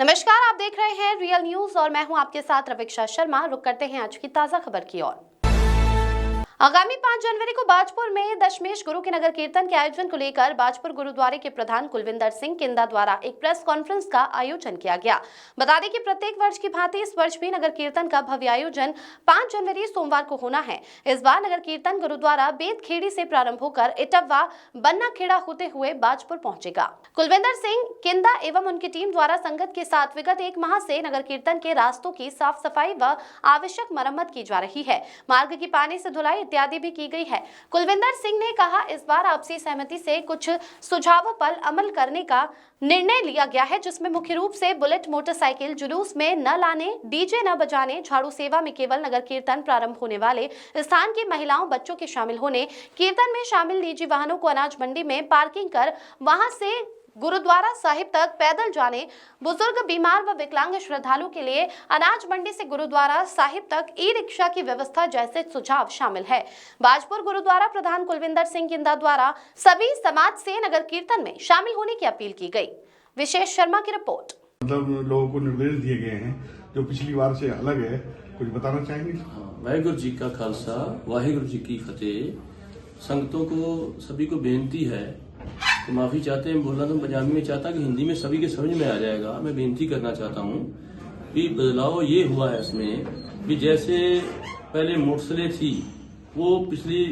नमस्कार, आप देख रहे हैं रियल न्यूज और मैं हूं आपके साथ रवीक्षा शर्मा। रुक करते हैं आज की ताजा खबर की ओर। आगामी 5 जनवरी को बाजपुर में दशमेश गुरु के नगर कीर्तन के आयोजन को लेकर बाजपुर गुरुद्वारे के प्रधान कुलविंदर सिंह किंदा द्वारा एक प्रेस कॉन्फ्रेंस का आयोजन किया गया। बता दें कि प्रत्येक वर्ष की भांति इस वर्ष भी नगर कीर्तन का भव्य आयोजन 5 जनवरी सोमवार को होना है। इस बार नगर कीर्तन गुरुद्वारा बेतखेड़ी से प्रारंभ होकर इटवा बन्ना खेड़ा होते हुए बाजपुर पहुंचेगा। कुलविंदर सिंह किंदा एवं उनकी टीम द्वारा संगत के साथ विगत 1 माह से नगर कीर्तन के रास्तों की साफ सफाई व आवश्यक मरम्मत की जा रही है। मार्ग की पानी से धुलाई इत्यादि भी की गई है। कुलविंदर सिंह ने कहा, इस बार आपसी सहमति से कुछ सुझावों पर अमल करने का निर्णय लिया गया है, जिसमें मुख्य रूप से बुलेट मोटरसाइकिल जुलूस में न लाने, डीजे न बजाने, झाड़ू सेवा में केवल नगर कीर्तन प्रारंभ होने वाले स्थान की महिलाओं बच्चों के शामिल होने, कीर्तन में शामिल निजी वाहनों को अनाज मंडी में पार्किंग कर वहां से गुरुद्वारा साहिब तक पैदल जाने, बुजुर्ग, बीमार व विकलांग श्रद्धालुओं के लिए अनाज मंडी से गुरुद्वारा साहिब तक ई रिक्शा की व्यवस्था जैसे सुझाव शामिल है। बाजपुर गुरुद्वारा प्रधान कुलविंदर सिंह किंदा द्वारा सभी समाज से नगर कीर्तन में शामिल होने की अपील की गई। विशेष शर्मा की रिपोर्ट। मतलब लोगों को निर्देश दिए गए हैं जो पिछली बार से अलग है, कुछ बताना चाहेंगे? वाहिगुरु जी का खालसा, वाहिगुरु जी की फतेह। संगतों को सभी को बेनती है, तो माफी चाहते हैं, बोलना तो पंजाबी में चाहता कि हिंदी में सभी के समझ में आ जाएगा। मैं बेनती करना चाहता हूँ कि बदलाव ये हुआ है इसमें कि जैसे पहले मोटरसाइकिलें थी वो पिछली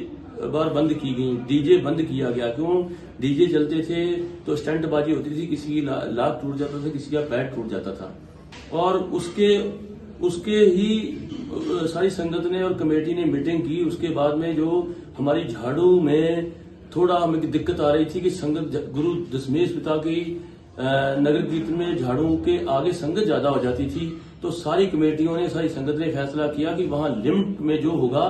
बार बंद की गई, डीजे बंद किया गया। क्यों? डीजे चलते थे तो स्टंटबाजी होती थी, किसी की लात टूट जाता था, किसी का पैर टूट जाता था। और उसके ही सारी संगत ने और कमेटी ने मीटिंग की। उसके बाद में जो हमारी झाड़ू में थोड़ा हमें दिक्कत आ रही थी कि संगत गुरु दशमेश पिता की नगर कीर्तन में झाड़ू के आगे संगत ज्यादा हो जाती थी, तो सारी कमेटियों ने, सारी संगत ने फैसला किया कि वहां लिमिट में जो होगा,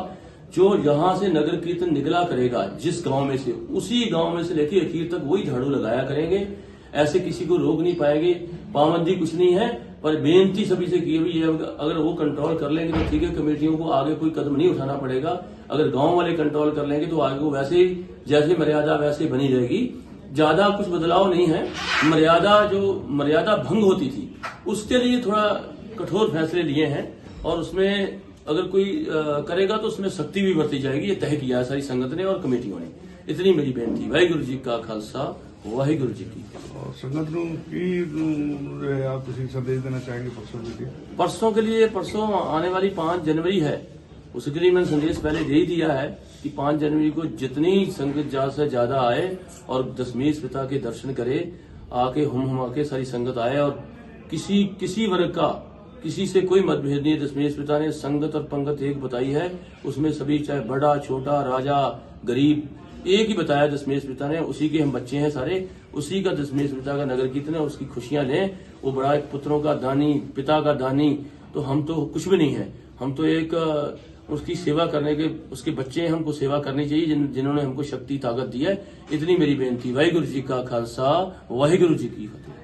जो यहां से नगर कीर्तन निकला करेगा जिस गांव में से, उसी गांव में से लेके अखीर तक वही झाड़ू लगाया करेंगे। ऐसे किसी को रोक नहीं पाएंगे, पाबंदी कुछ नहीं है। पर बेनती सभी से की हुई है, अगर वो कंट्रोल कर लेंगे तो ठीक है, कमेटियों को आगे कोई कदम नहीं उठाना पड़ेगा। अगर गांव वाले कंट्रोल कर लेंगे तो आगे वो वैसे ही जैसे मर्यादा वैसे बनी रहेगी। ज्यादा कुछ बदलाव नहीं है। मर्यादा भंग होती थी उसके लिए थोड़ा कठोर फैसले लिए हैं, और उसमें अगर कोई करेगा तो उसमें सख्ती भी बरती जाएगी। ये तय किया है सारी संगत ने और कमेटियों ने। इतनी मेरी बेनती। वाहिगुरु जी का खालसा, वाहिगुरु जी की। संगत की आप किसी संदेश देना चाहेंगे परसों आने वाली 5 जनवरी है, उसके लिए मैंने संदेश पहले दे ही दिया है कि 5 जनवरी को जितनी संगत ज्यादा से ज्यादा आए और दशमेश पिता के दर्शन करे, आके हम आके सारी संगत आए। और किसी वर्ग का किसी से कोई मतभेद नहीं है। दशमेश पिता ने संगत और पंगत एक बताई है, उसमें सभी चाहे बड़ा छोटा, राजा गरीब, एक ही बताया दशमेश पिता ने। उसी के हम बच्चे हैं सारे, उसी का दशमेश पिता का नगर कीर्तन है, उसकी खुशियां लें। वो बड़ा एक पुत्रों का दानी, पिता का दानी, तो हम तो कुछ भी नहीं है। हम तो एक उसकी सेवा करने के उसके बच्चे हैं, हमको सेवा करनी चाहिए जिन्होंने हमको शक्ति ताकत दी है। इतनी मेरी बेनती। वाहिगुरु जी का खालसा, वाहिगुरु जी की फतेह।